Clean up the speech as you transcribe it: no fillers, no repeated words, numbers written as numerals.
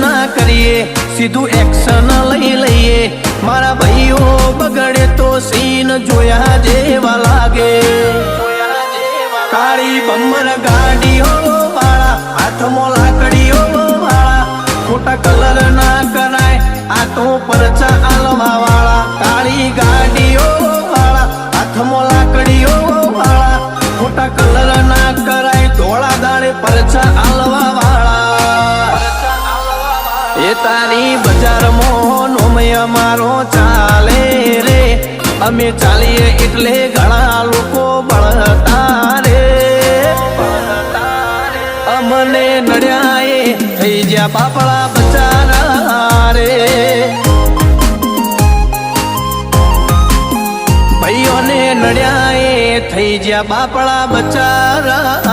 ના કરીએ, સીધું એક્શન લઈ લઈએ. મારા ભાઈઓ બગડે તો સીન જોયા જેવા લાગે. કાળી બમ્બર ગાડીઓ વાળા, હાથમાં લાકડીઓ વાળા, ખોટા કલર ના કરાય આ તો પરચા આલવા વાળા. કાળી ગાડીઓ વાળા, હાથમાં લાકડીઓ વાળા, ખોટા કલર ના કરાય ધોળા દાડે પરચા આલવા વાળા. એ તારી બજારમાં નોમય મારો ચાલે રે, અમે ચાલીએ એટલે ઘણા લોકો બળતા રે. અમને નડ્યા એ થઈ જ્યાં બાપડા બચારા રે. ભાઈઓને નડ્યા એ થઈ જ્યાં બાપડા બચારા